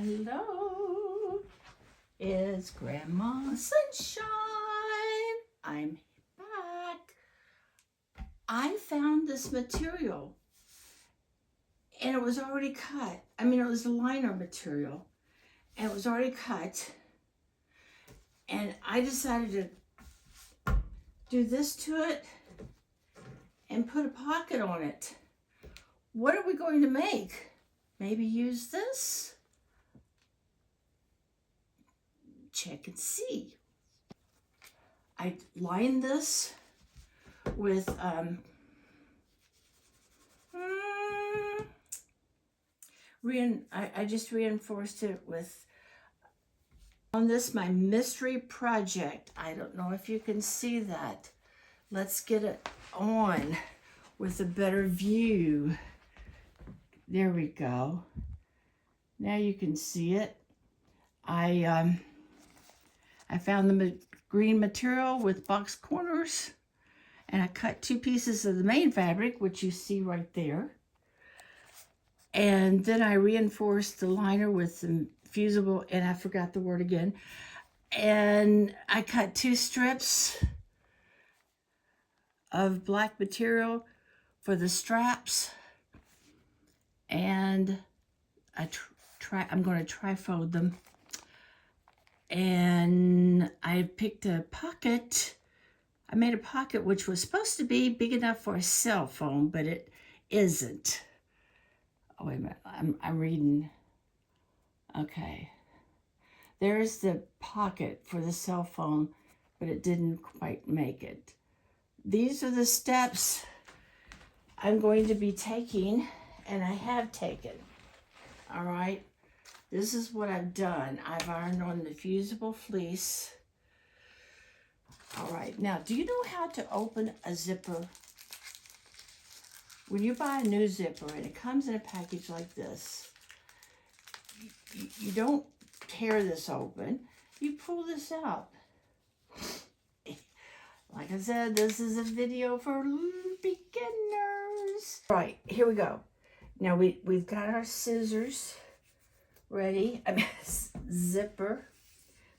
Hello, it's Grandma Sunshine. I'm back. I found this material and it was already cut. I mean, it was the liner material and it was already cut. And I decided to do this to it and put a pocket on it. What are we going to make? Maybe use this? Check and see. I lined this with I just reinforced it with on this my mystery project. I don't know if you can see that. Let's get it on with a better view. There we go. Now you can see it. I found the green material with box corners, and I cut 2 pieces of the main fabric, which you see right there. And then I reinforced the liner with some fusible, and I forgot the word again. And I cut 2 strips of black material for the straps. And I'm going to trifold them. And I picked a pocket. I made a pocket which was supposed to be big enough for a cell phone, but it isn't. Oh, wait a minute. I'm reading. Okay. There's the pocket for the cell phone, but it didn't quite make it. These are the steps I'm going to be taking, and I have taken. All right. This is what I've done. I've ironed on the fusible fleece. All right, now, do you know how to open a zipper? When you buy a new zipper and it comes in a package like this, you don't tear this open. You pull this out. Like I said, this is a video for beginners. All right, here we go. Now, we've got our scissors ready. I mean, zipper.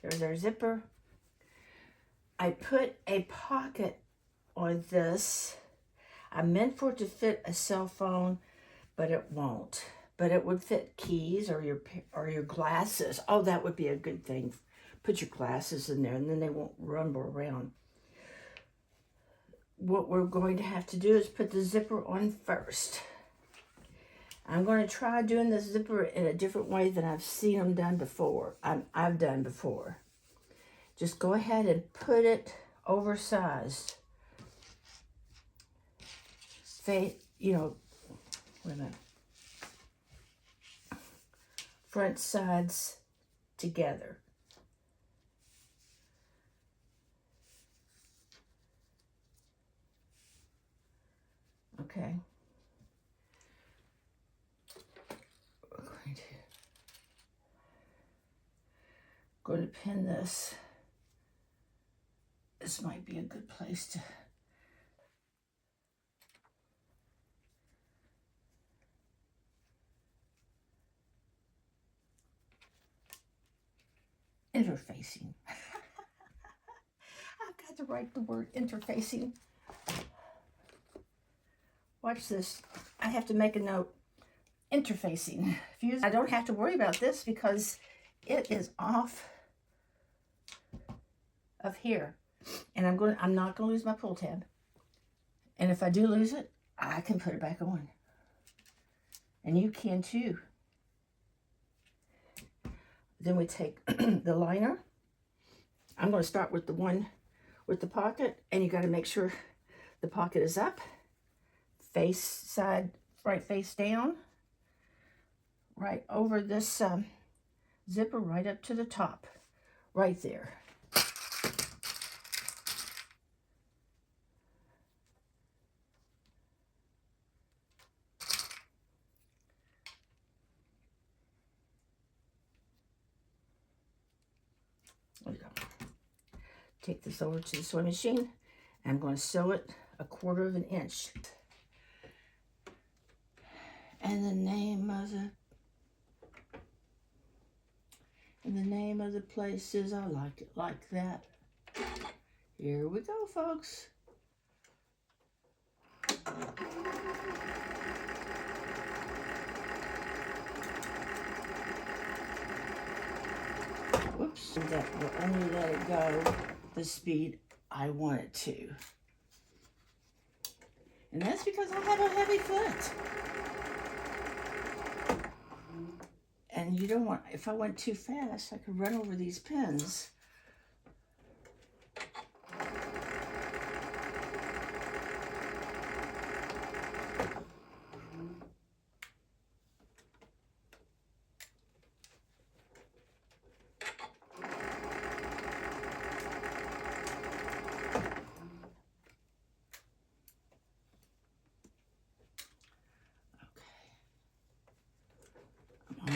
There's our zipper. I put a pocket on this. I meant for it to fit a cell phone, but it won't. But it would fit keys or your glasses. Oh, that would be a good thing. Put your glasses in there, and then they won't rumble around. What we're going to have to do is put the zipper on first. I'm going to try doing this zipper in a different way than I've seen them done before. I've done before. Just go ahead and put it oversized. Wait a minute. Front sides together. Okay. Going to pin this. This might be a good place to interfacing. I've got to write the word interfacing. Watch this. I have to make a note. Interfacing. I don't have to worry about this because it is off of here. And I'm not going to lose my pull tab. And if I do lose it, I can put it back on. And you can too. Then we take the liner. I'm going to start with the one with the pocket, and you got to make sure the pocket is up, face side, right face down, right over this zipper, right up to the top, right there. There we go. Take this over to the sewing machine. I'm going to sew it 1/4 inch. And the name of the And the name of the place is, I like it like that. Here we go, folks. Whoops, that will only let it go the speed I want it to. And that's because I have a heavy foot. And you don't want, if I went too fast, I could run over these pins.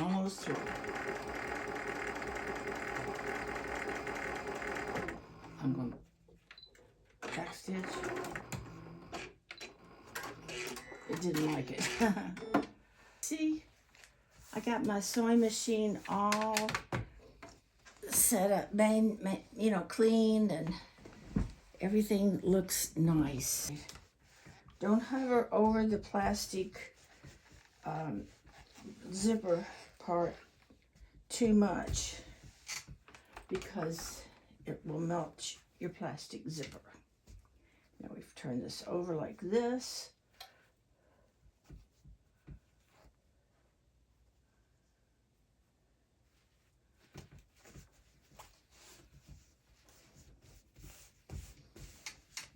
Almost through. I'm going to back stitch. It didn't like it. See, I got my sewing machine all set up, cleaned, and everything looks nice. Don't hover over the plastic zipper part too much because it will melt your plastic zipper. Now we've turned this over like this.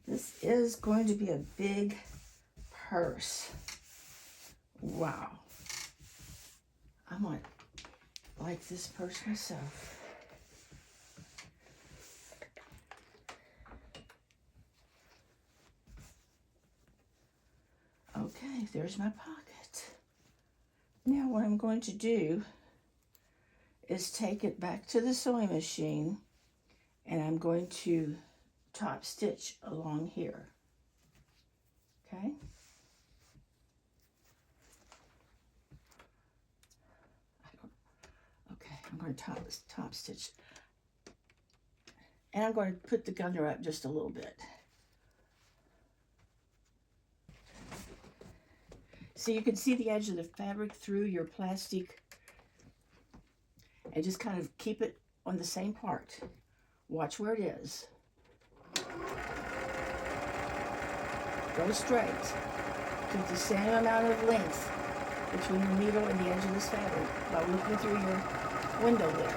This is going to be a big purse. Wow. I might like this purse myself. Okay, there's my pocket. Now what I'm going to do is take it back to the sewing machine, and I'm going to top stitch along here. Okay? I'm going to top stitch. And I'm going to put the gunner up just a little bit. So you can see the edge of the fabric through your plastic, and just kind of keep it on the same part. Watch where it is. Go straight. Keep the same amount of length between the needle and the edge of this fabric by looking through your window there.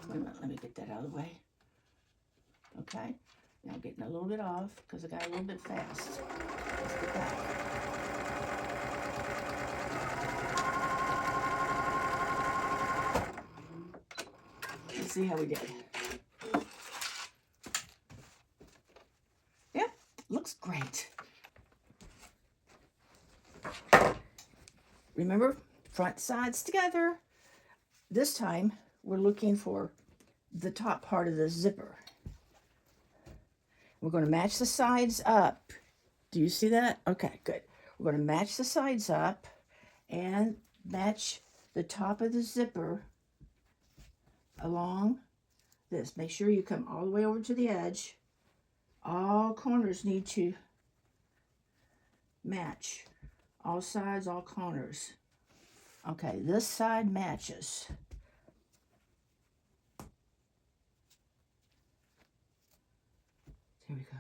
Wait a minute, let me get that out of the way. Okay, now I'm getting a little bit off because I got a little bit fast. Let's get back. Let's see how we did. Yep, looks great. Remember, front sides together. This time, we're looking for the top part of the zipper. We're going to match the sides up. Do you see that? Okay, good. We're going to match the sides up and match the top of the zipper along this. Make sure you come all the way over to the edge. All corners need to match. All sides, all corners. Okay, this side matches. There we go.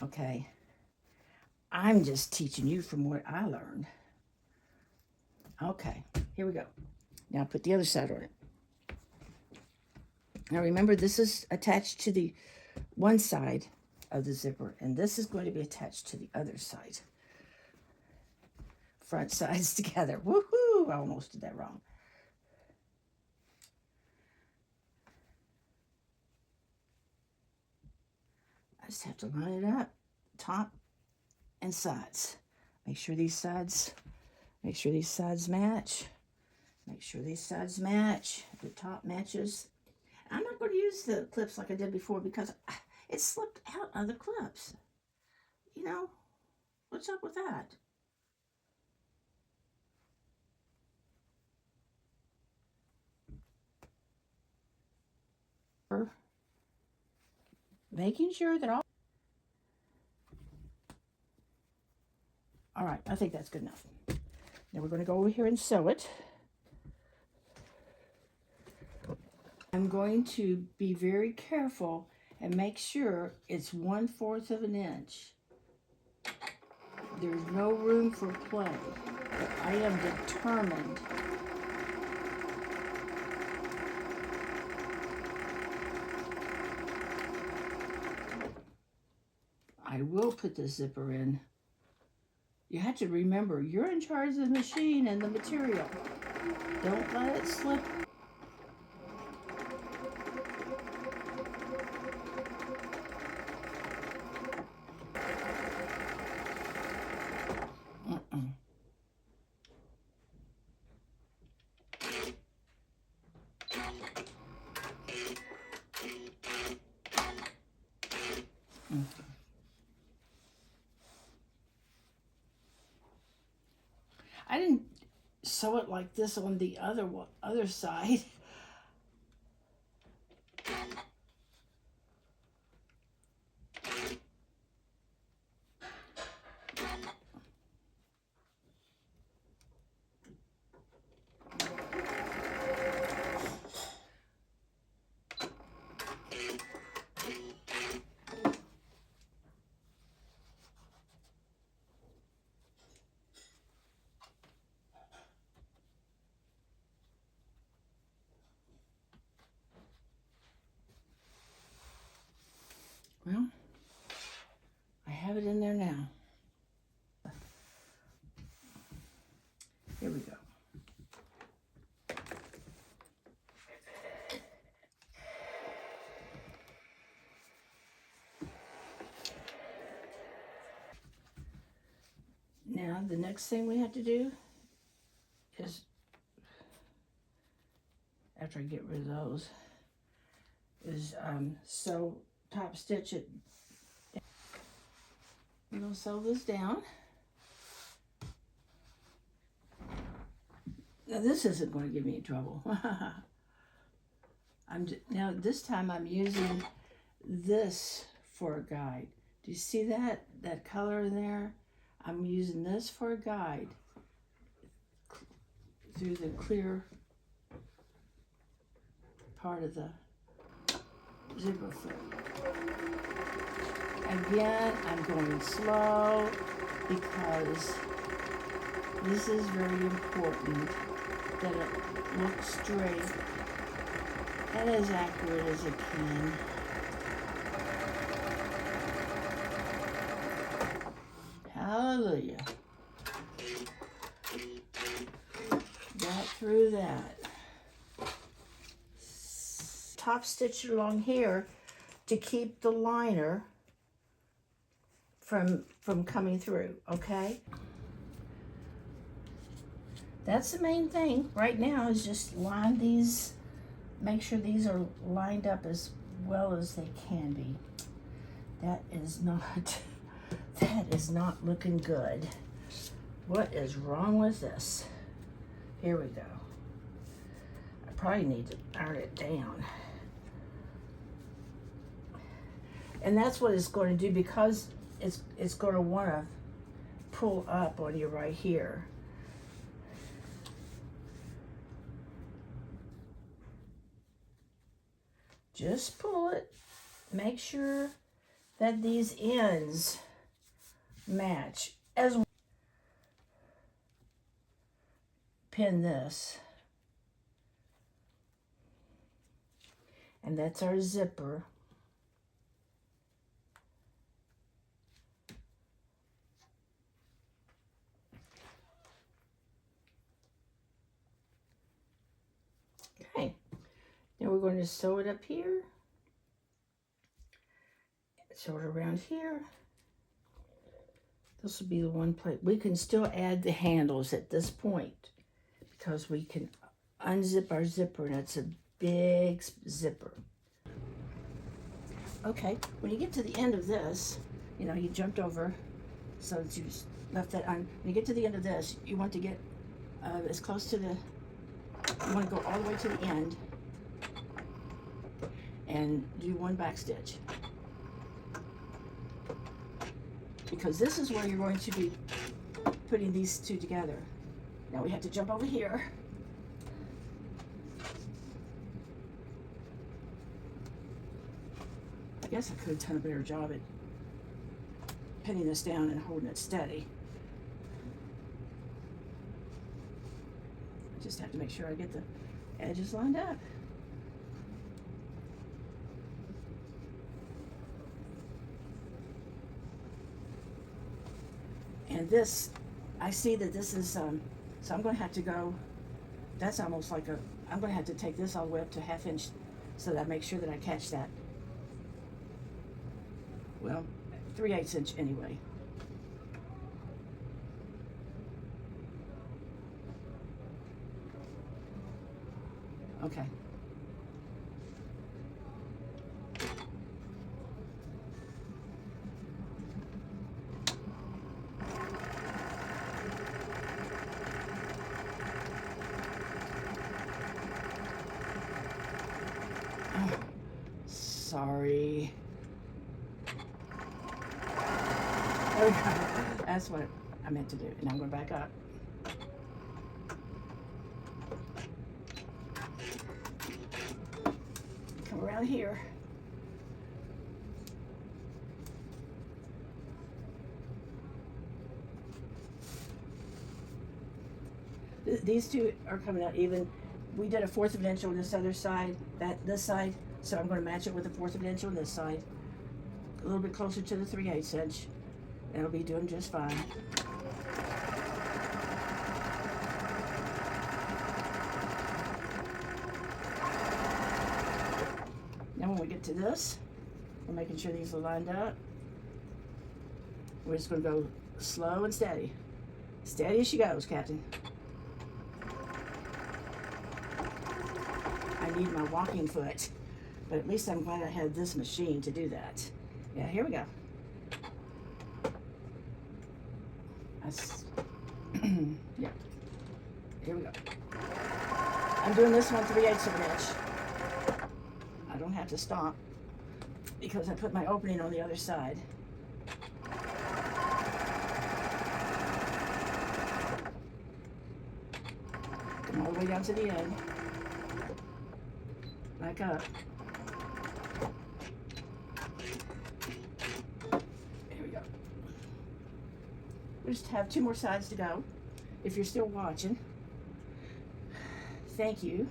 Okay, I'm just teaching you from what I learned. Okay, here we go. Now put the other side on it. Now remember, this is attached to the one side of the zipper, and this is going to be attached to the other side. Front sides together. Woohoo! I almost did that wrong. I just have to line it up, top and sides. Make sure these sides match. Make sure these sides match. The top matches. I'm not going to use the clips like I did before because it slipped out of the clips. you know, what's up with that? Making sure that all right, I think that's good enough. Now we're going to go over here and sew it. I'm going to be very careful and make sure it's 1/4 of an inch. There's no room for play. But I am determined. I will put the zipper in. You have to remember, you're in charge of the machine and the material. Don't let it slip. I didn't sew it like this on the other side. Well, I have it in there now. Here we go. Now the next thing we have to do is, after I get rid of those, is sew, top stitch it. I'm gonna sew this down. Now this isn't going to give me any trouble. Now this time I'm using this for a guide. Do you see that color in there? I'm using this for a guide through the clear part of the zipper foot. Again, I'm going slow because this is very important that it looks straight and as accurate as it can. Hallelujah. Got through that. Top stitch along here to keep the liner from coming through, okay? That's the main thing right now, is just line these, make sure these are lined up as well as they can be. That is not looking good. What is wrong with this? Here we go. I probably need to iron it down. And that's what it's going to do, because it's going to want to pull up on you right here. Just pull it. Make sure that these ends match. As pin this. And that's our zipper. Okay. Now we're going to sew it up here. Sew it around here. This will be the one place. We can still add the handles at this point because we can unzip our zipper, and it's a big zipper. Okay, when you get to the end of this, you know, you jumped over so that you just left that on. When you get to the end of this, you want to get as close to the, you want to go all the way to the end and do one back stitch. Because this is where you're going to be putting these two together. Now we have to jump over here. I guess I could have done a better job at pinning this down and holding it steady. I just have to make sure I get the edges lined up. And this, I see that this is, so I'm going to have to go, that's almost like a, I'm going to have to take this all the way up to 1/2 inch so that I make sure that I catch that. Well, 3/8 inch anyway. Okay. Oh, sorry. That's what I meant to do. And I'm going back up. Come around here. These two are coming out even. We did a 1/4 of an inch on this other side, this side, so I'm going to match it with a 1/4 of an inch on this side. A little bit closer to the 3/8 inch. It'll be doing just fine. Now when we get to this, we're making sure these are lined up. We're just going to go slow and steady. Steady as she goes, Captain. I need my walking foot, but at least I'm glad I had this machine to do that. Yeah, here we go. Yeah, here we go. I'm doing this one 3/8 of an inch. I don't have to stop because I put my opening on the other side. Come all the way down to the end. Back up. We just have 2 more sides to go. If you're still watching, thank you.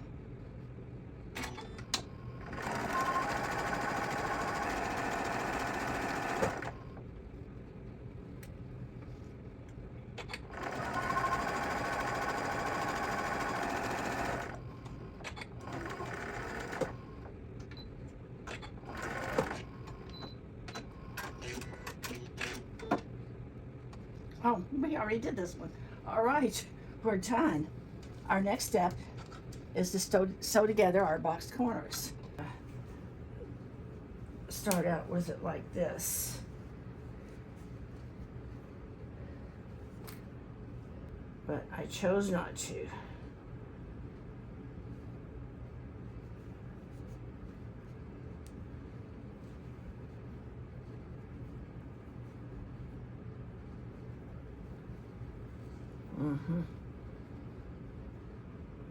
Oh, we already did this one. All right, we're done. Our next step is to sew together our boxed corners. Start out with it like this. But I chose not to.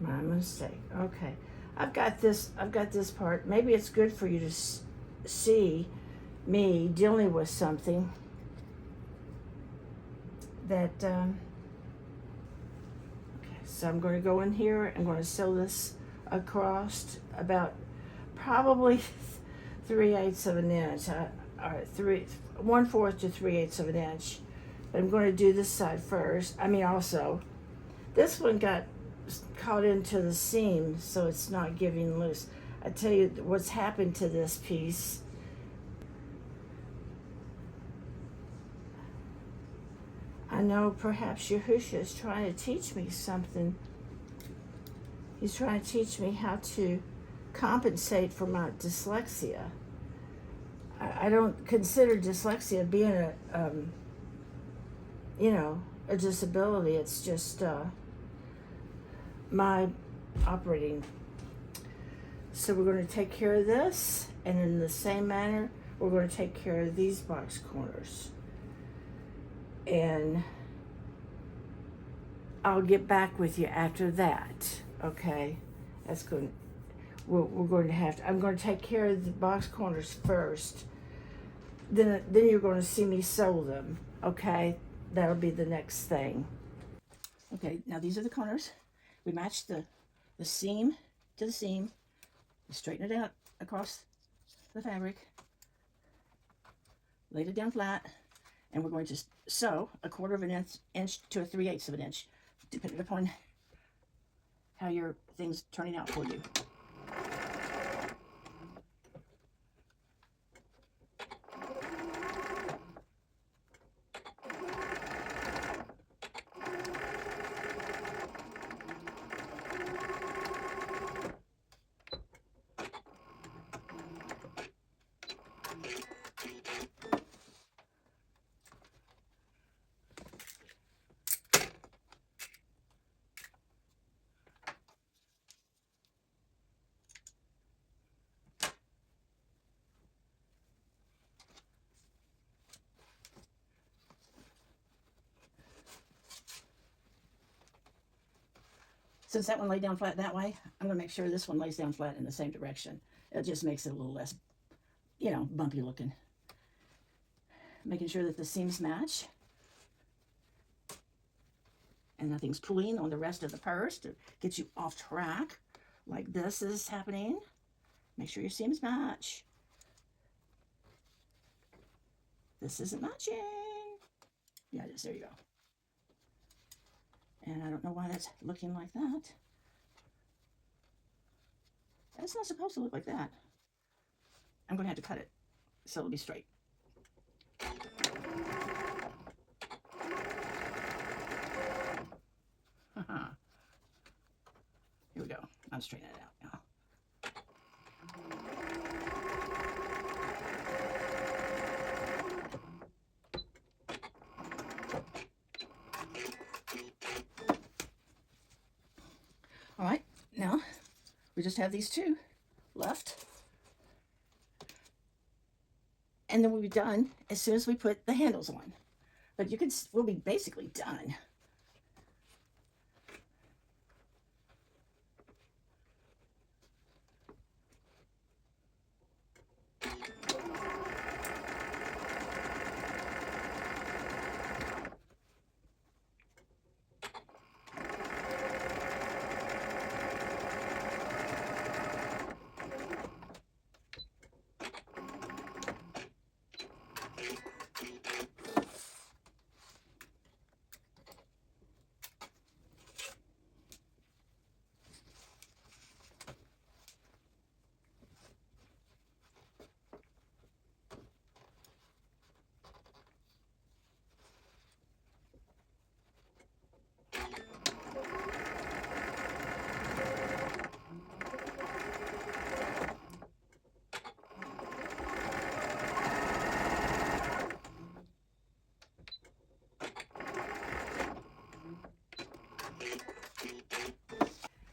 My mistake. Okay, I've got this part. Maybe it's good for you to see me dealing with something that okay, so I'm going to go in here. I'm going to sew this across about probably 3/8 of an inch, or 1/4 to 3/8 of an inch. But I'm going to do this side first. I mean, also, this one got caught into the seam, so it's not giving loose. I tell you what's happened to this piece. I know perhaps Yahusha is trying to teach me something. He's trying to teach me how to compensate for my dyslexia. I don't consider dyslexia being a disability. It's just my operating. So we're going to take care of this, and in the same manner, we're going to take care of these box corners. And I'll get back with you after that, okay? That's good. We're going to have to, I'm going to take care of the box corners first. Then you're going to see me sew them, okay? That'll be the next thing. Okay, now these are the corners. We matched the seam to the seam. We straighten it out across the fabric. Laid it down flat. And we're going to sew a 1/4 of an inch to a 3/8 of an inch, depending upon how your thing's turning out for you. Since that one laid down flat that way, I'm going to make sure this one lays down flat in the same direction. It just makes it a little less, bumpy looking. Making sure that the seams match. And nothing's pulling on the rest of the purse to get you off track, like this is happening. Make sure your seams match. This isn't matching. Yeah, it is. There you go. And I don't know why that's looking like that. It's not supposed to look like that. I'm going to have to cut it so it'll be straight. Here we go. I'll straighten it out now. All right, now we just have these two left. And then we'll be done as soon as we put the handles on. But we'll be basically done.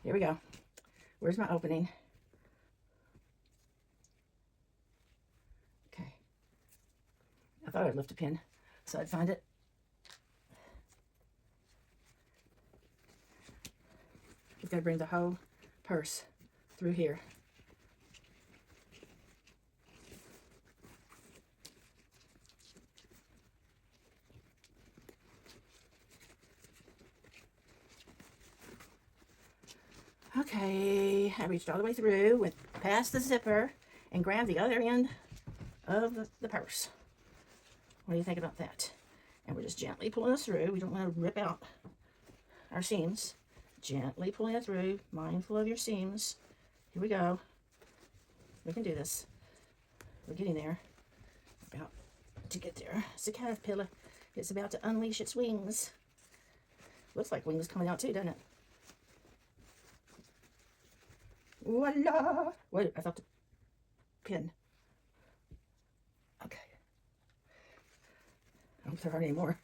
Here we go. Where's my opening? Okay. I thought I'd lift a pin so I'd find it. You've got to bring the whole purse through here. Okay, I reached all the way through, went past the zipper, and grabbed the other end of the purse. What do you think about that? And we're just gently pulling this through. We don't want to rip out our seams. Gently pulling it through, mindful of your seams. Here we go. We can do this. We're getting there. About to get there. It's a caterpillar. It's about to unleash its wings. Looks like wings coming out too, doesn't it? Voila! Wait, I thought the pin. I hope there aren't any more.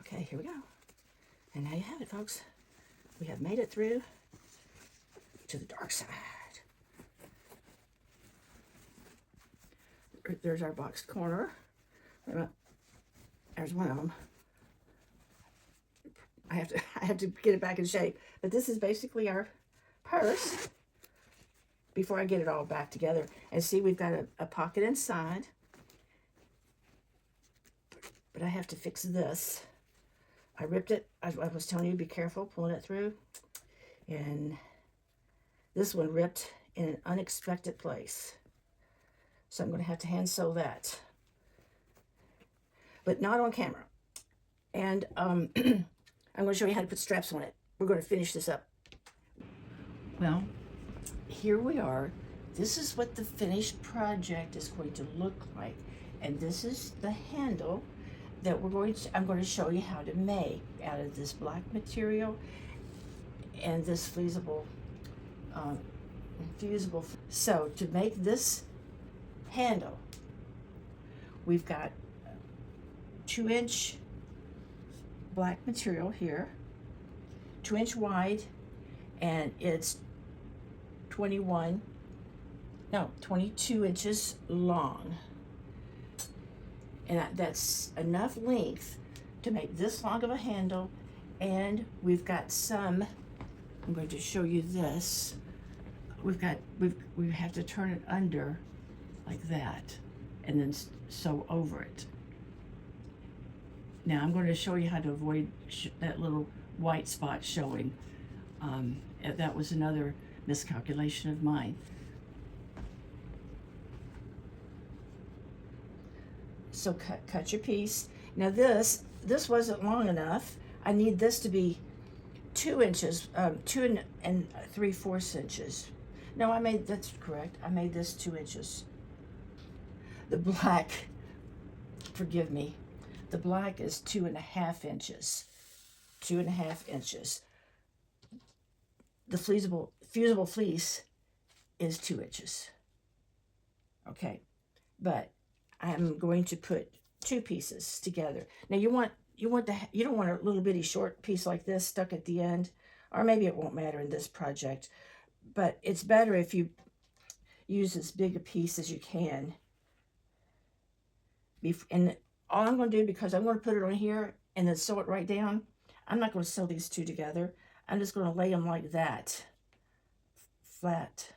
Okay, here we go. And now you have it, folks. We have made it through to the dark side. There's our boxed corner. There's one of them. I have to get it back in shape. But this is basically our purse before I get it all back together. And see, we've got a pocket inside. But I have to fix this. I ripped it. I was telling you, be careful pulling it through. And this one ripped in an unexpected place. So I'm going to have to hand sew that. But not on camera. And I'm going to show you how to put straps on it. We're going to finish this up. Well, here we are. This is what the finished project is going to look like. And this is the handle that I'm going to show you how to make out of this black material and this fusible. So to make this handle, we've got 2-inch black material here, 2-inch wide, and it's 22 inches long. And that's enough length to make this long of a handle. And we've got some, I'm going to show you this. We have to turn it under like that and then sew over it. Now I'm going to show you how to avoid that little white spot showing. That was another miscalculation of mine. So cut your piece. Now this wasn't long enough. I need this to be 2 inches, 2 3/4 inches. No, that's correct. I made this 2 inches. The black, forgive me, the black is 2.5 inches. 2.5 inches. The fusible fleece is 2 inches. Okay, but I'm going to put 2 pieces together. Now you don't want a little bitty short piece like this stuck at the end, or maybe it won't matter in this project, but it's better if you use as big a piece as you can. And all I'm going to do, because I'm going to put it on here and then sew it right down, I'm not going to sew these two together. I'm just going to lay them like that, flat.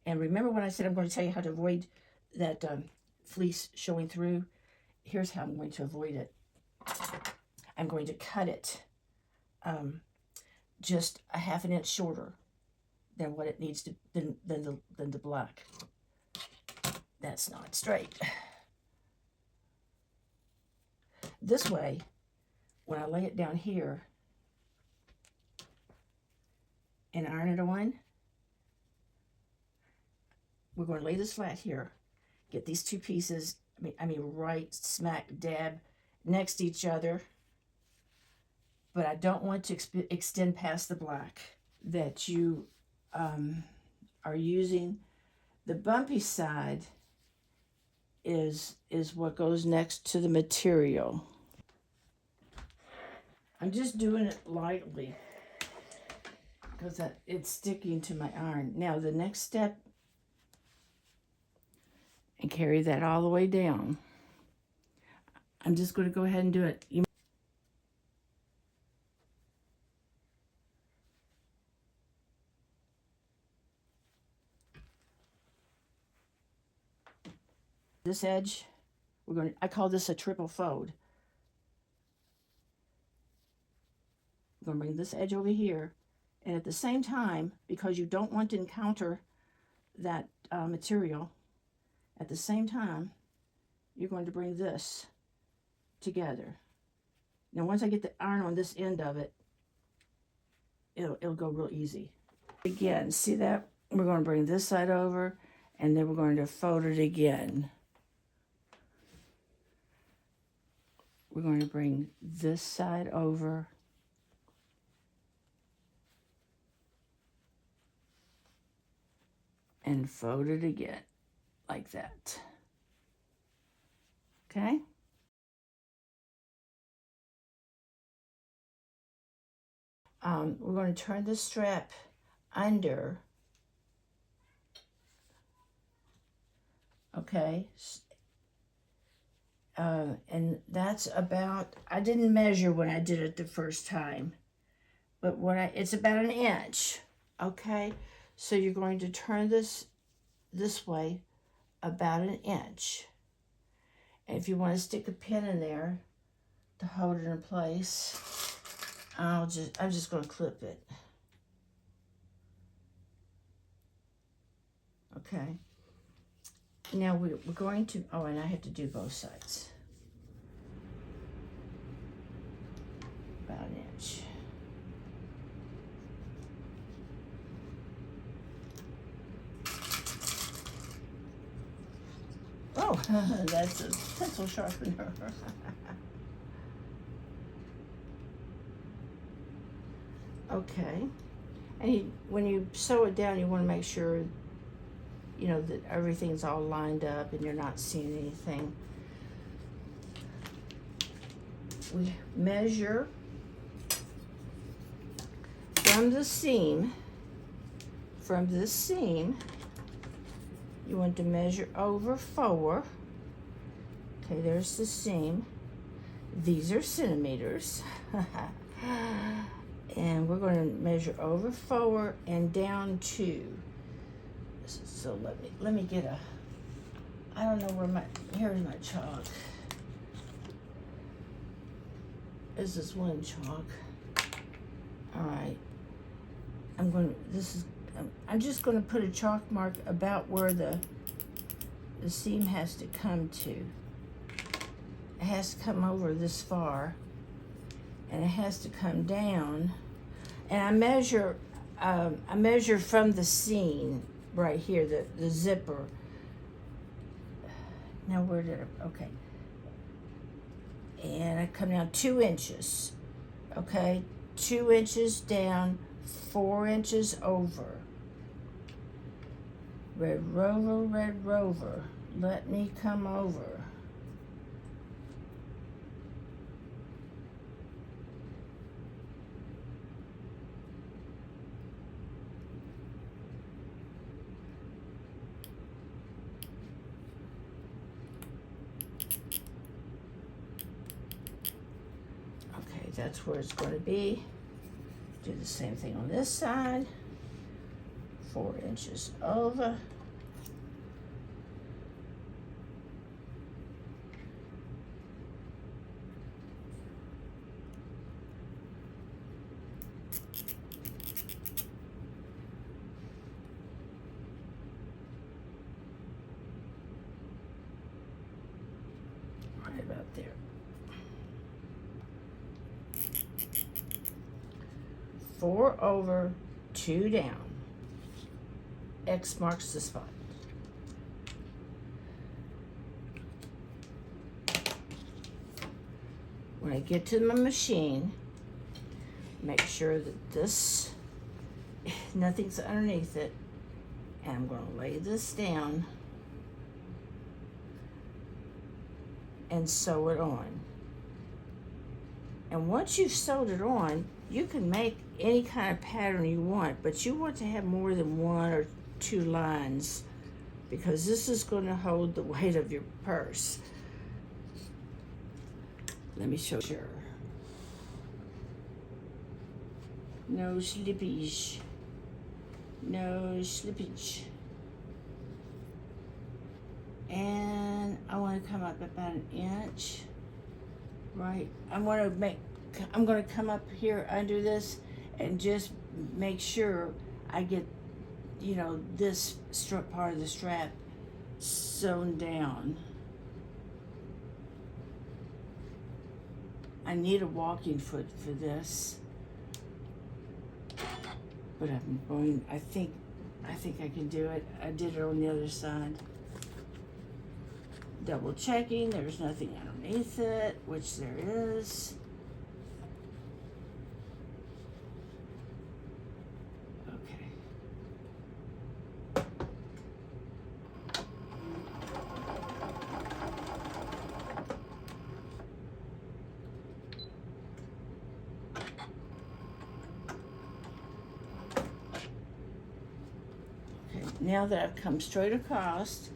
And remember when I said I'm going to tell you how to avoid that fleece showing through? Here's how I'm going to avoid it. I'm going to cut it just a 1/2 inch shorter than what it needs to, than the black. That's not straight. This way, when I lay it down here and iron it on, we're going to lay this flat here, get these 2 pieces, I mean right smack dab next to each other, but I don't want to extend past the black that you are using. The bumpy side is what goes next to the material. I'm just doing it lightly because it's sticking to my iron. Now the next step, and carry that all the way down. I'm just going to go ahead and do it. This edge, I call this a triple fold. I'm going to bring this edge over here, and at the same time, because you don't want to encounter that material, at the same time, you're going to bring this together. Now, once I get the iron on this end of it, it'll go real easy. Again, see that? We're going to bring this side over, and then we're going to fold it again. We're going to bring this side over. And fold it again, like that. okay? We're going to turn the strap under, okay? And that's about, I didn't measure when I did it the first time, but it's about an inch, okay? So you're going to turn this way about an inch. And if you want to stick a pin in there to hold it in place, I'm just going to clip it. Okay. Now we're going to, oh, and I have to do both sides. About an inch. Oh, that's a pencil sharpener. Okay. And when you sew it down, you want to make sure, you know, that everything's all lined up and you're not seeing anything. We measure from the seam, you want to measure over 4. Okay, there's the seam. These are centimeters. And we're going to measure over 4 and down 2. So let me get I don't know where here's my chalk. This is one chalk. All right. I'm just going to put a chalk mark about where the seam has to come to. It has to come over this far, and it has to come down. And I measure from the seam right here, the zipper. Now where did I, okay. And I come down 2 inches, okay? 2 inches down, 4 inches over. Red Rover, let me come over. Okay, that's where it's going to be. Do the same thing on this side. 4 inches over. Right about there. 4 over, 2 down. X marks the spot. When I get to my machine, make sure that nothing's underneath it, and I'm going to lay this down and sew it on. And once you've sewed it on, you can make any kind of pattern you want, but you want to have more than 1 or 2 lines, because this is going to hold the weight of your purse. Let me show you. No slippage. No slippage. And I want to come up about an inch. Right. I'm going to come up here under this and just make sure I get, you know, this part of the strap sewn down. I need a walking foot for this, but I think I can do it. I did it on the other side. Double checking, there's nothing underneath it, which there is. Okay. Now that I've come straight across,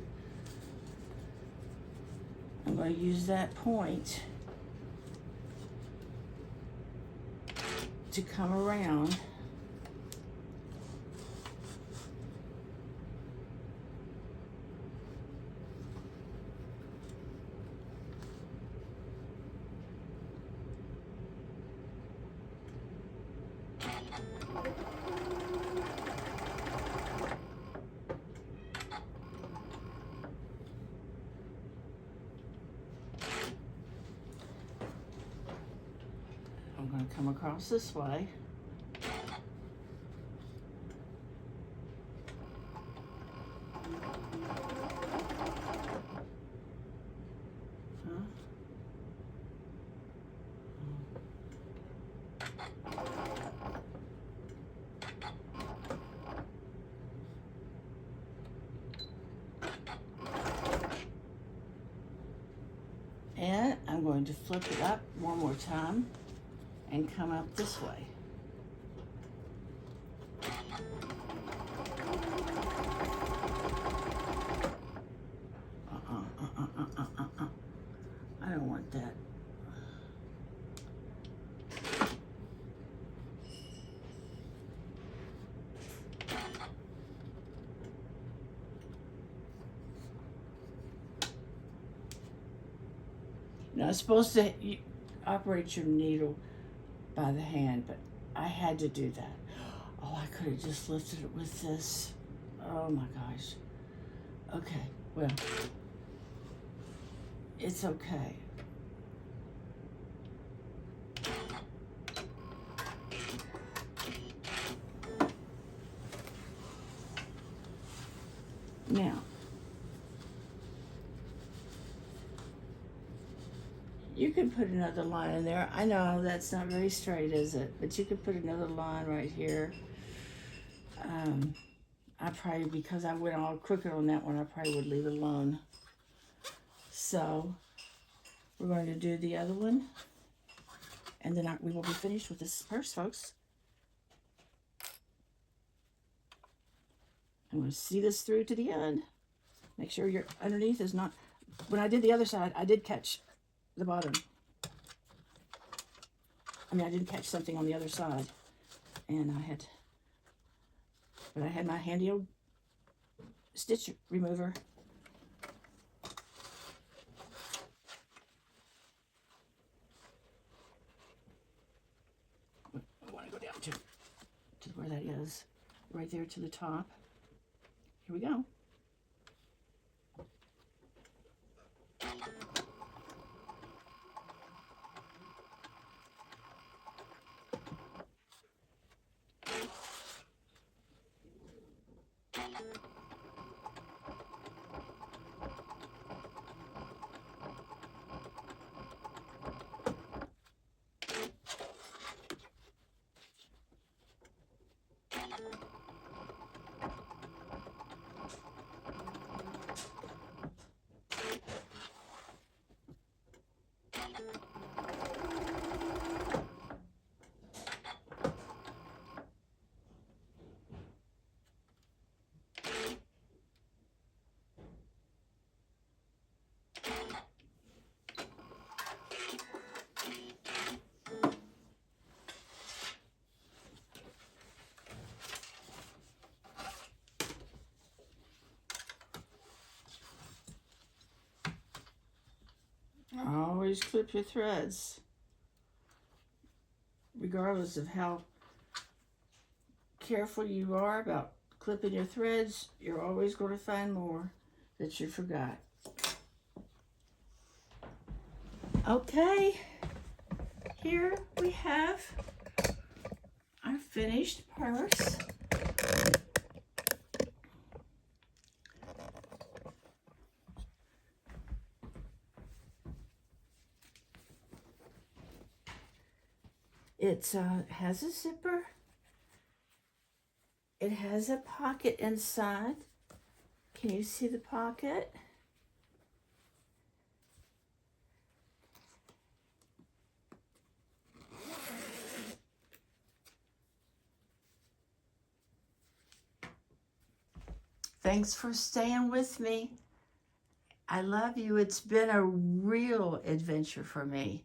I'm going to use that point to come around. I'm going to come across this way. And I'm going to flip it up one more time and come up this way. I don't want that. Now, it's supposed to operate your needle by the hand, but I had to do that. Oh, I could have just lifted it with this. Oh my gosh. Okay, well, it's okay. Now, you could put another line in there. I know that's not very straight, is it? But you could put another line right here. I probably, because I went all crooked on that one, I probably would leave it alone. So, we're going to do the other one. And then we will be finished with this purse, folks. I'm going to see this through to the end. Make sure your underneath is not... When I did the other side, I did catch the bottom. I mean, I did catch something on the other side. And I had... But I had my handy old stitch remover. I want to go down to where that is. Right there to the top. Here we go. Always clip your threads, regardless of how careful you are about clipping your threads. You're always going to find more that you forgot. Okay, here we have our finished purse. It has a zipper. It has a pocket inside. Can you see the pocket? thanks for staying with me. I love you. It's been a real adventure for me.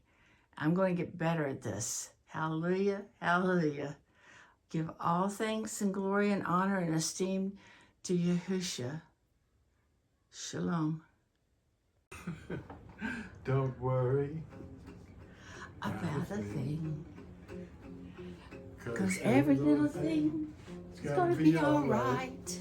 I'm going to get better at this. Hallelujah, hallelujah. Give all thanks and glory and honor and esteem to Yahusha. Shalom. Don't worry About a thing. Because every little thing is going to be all right.